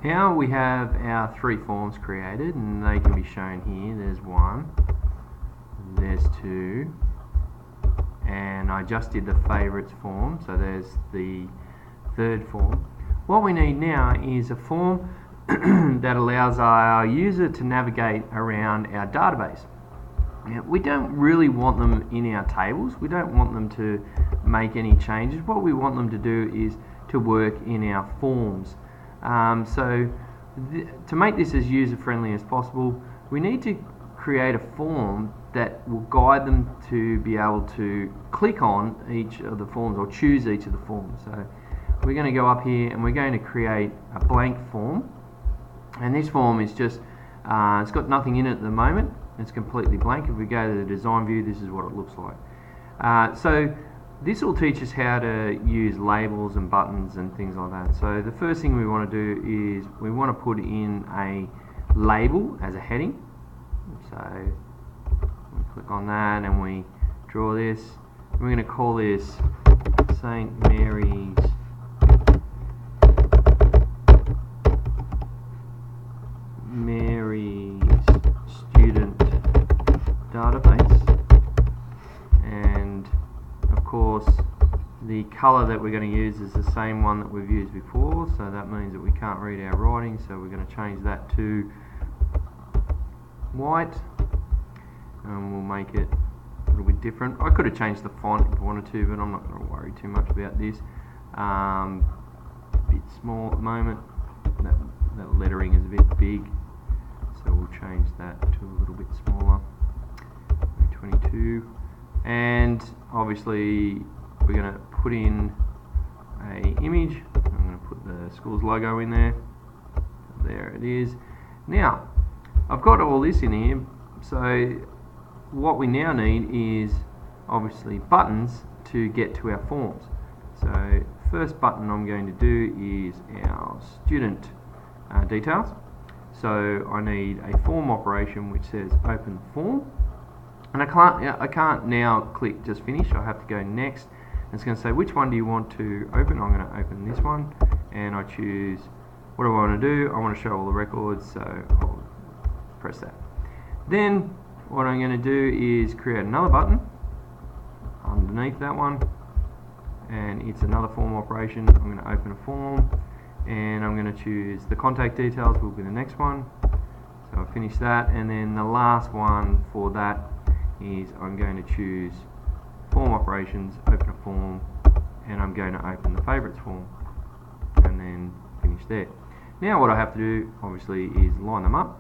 Now we have our 3 forms created, and they can be shown here. There's 1, there's 2, and I just did the favourites form, so there's the 3rd form. What we need now is a form that allows our user to navigate around our database. Now, we don't really want them in our tables. We don't want them to make any changes. What we want them to do is to work in our forms. To make this as user-friendly as possible, we need to create a form that will guide them to be able to click on each of the forms or choose each of the forms. So we're going to go up here and we're going to create a blank form, and this form is just it's got nothing in it at the moment. It's completely blank. If we go to the design view, this is what it looks like. So this will teach us how to use labels and buttons and things like that. So the first thing we want to do is we want to put in a label as a heading. So we click on that and we draw this. We're going to call this St. Mary's student database, and of course the colour that we're going to use is the same one that we've used before, so that means that we can't read our writing, so we're going to change that to white, and we'll make it a little bit different. I could have changed the font if I wanted to, but I'm not going to worry too much about this. A bit small at the moment. That lettering is a bit big, so we'll change that to a little bit smaller, 22. And obviously we're going to put in an image. I'm going to put the school's logo in there. There it is. Now I've got all this in here, so what we now need is obviously buttons to get to our forms. So first button I'm going to do is our student details. So I need a form operation which says open form, and I can't now click just finish. I have to go next. It's going to say which one do you want to open. I'm going to open this one, and I choose what do I want to do. I want to show all the records, so I'll press that. Then what I'm going to do is create another button underneath that one, and it's another form operation. I'm going to open a form, and I'm going to choose the contact details will be the next one. So I finish that, and then the last one for that is I'm going to choose form operations, open a form, and I'm going to open the favourites form, and then finish there. Now what I have to do obviously is line them up.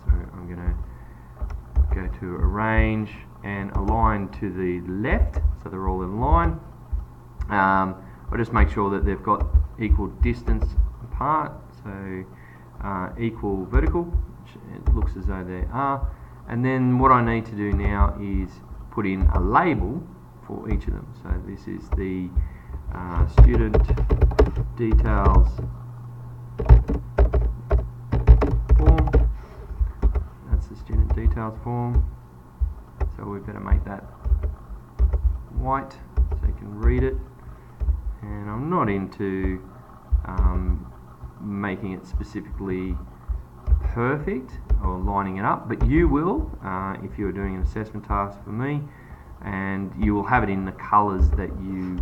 So I'm going to go to arrange and align to the left, so they're all in line. I'll just make sure that they've got equal distance apart, so equal vertical, which it looks as though they are. And then what I need to do now is put in a label for each of them. So this is the student details form. That's the student details form. So we better make that white so you can read it. And I'm not into making it specifically perfect or lining it up, but you will if you're doing an assessment task for me, and you will have it in the colours that you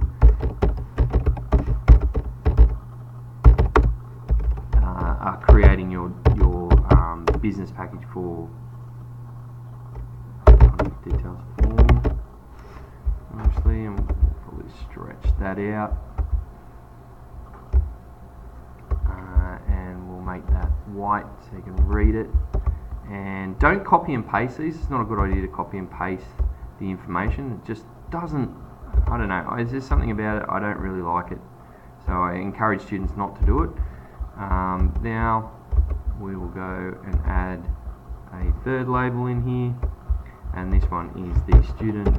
are creating your business package for. Details form, obviously, and we'll probably stretch that out, and we'll make that white so you can read it. And don't copy and paste these. It's not a good idea to copy and paste the information. It just doesn't, I don't know, there's just something about it, I don't really like it, so I encourage students not to do it. Now we will go and add a third label in here, and this one is the student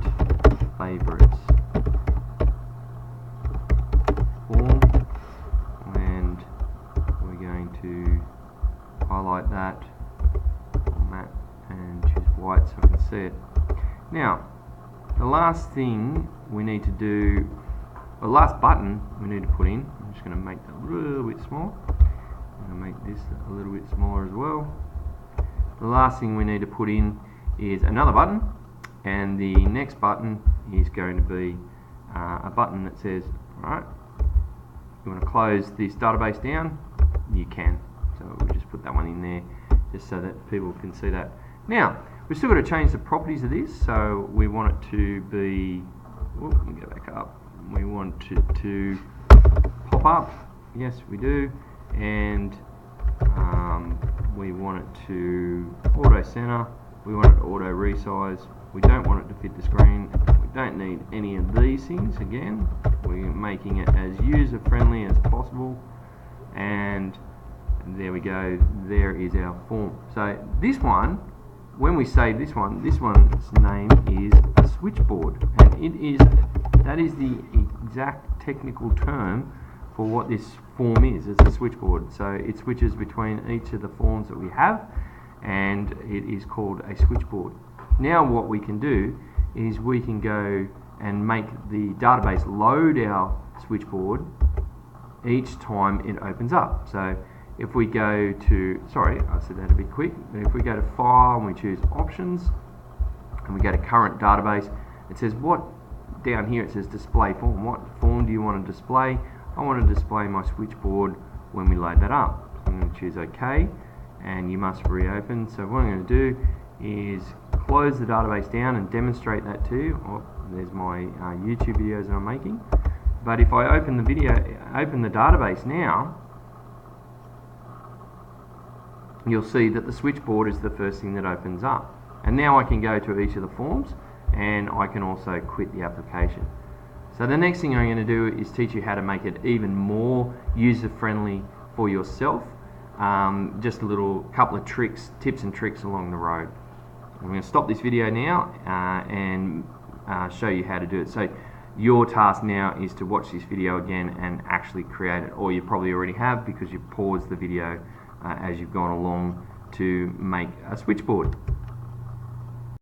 favourites form, and we're going to highlight that format and choose white so we can see it. Now the last thing we need to do, the last button we need to put in, I'm just going to make that a little bit small, I'm going to make this a little bit smaller as well. The last thing we need to put in is another button, and the next button is going to be a button that says, alright, you want to close this database down, you can. So we'll just put that one in there just so that people can see that. Now, we've still got to change the properties of this, so we want it to be, let me go back up, we want it to pop up, yes we do, and we want it to auto center, we want it to auto resize, we don't want it to fit the screen, we don't need any of these things. Again, we're making it as user friendly as possible, and there we go, there is our form. So this one, when we save this one's name is a switchboard, and that is the exact technical term for what this form is. It's a switchboard, so it switches between each of the forms that we have, and it is called a switchboard. Now what we can do is we can go and make the database load our switchboard each time it opens up. So if we go to, sorry, I said that a bit quick, but if we go to File and we choose Options and we go to Current Database, it says down here it says Display Form. What form do you want to display? I want to display my switchboard when we load that up. So I'm going to choose OK, and you must reopen. So what I'm going to do is close the database down and demonstrate that to you. Oh, there's my YouTube videos that I'm making. But if I open the database now, you'll see that the switchboard is the first thing that opens up. And now I can go to each of the forms, and I can also quit the application. So the next thing I'm going to do is teach you how to make it even more user-friendly for yourself. Just a couple of tips and tricks along the road. I'm going to stop this video now and show you how to do it. So your task now is to watch this video again and actually create it, or you probably already have because you've paused the video as you've gone along to make a switchboard.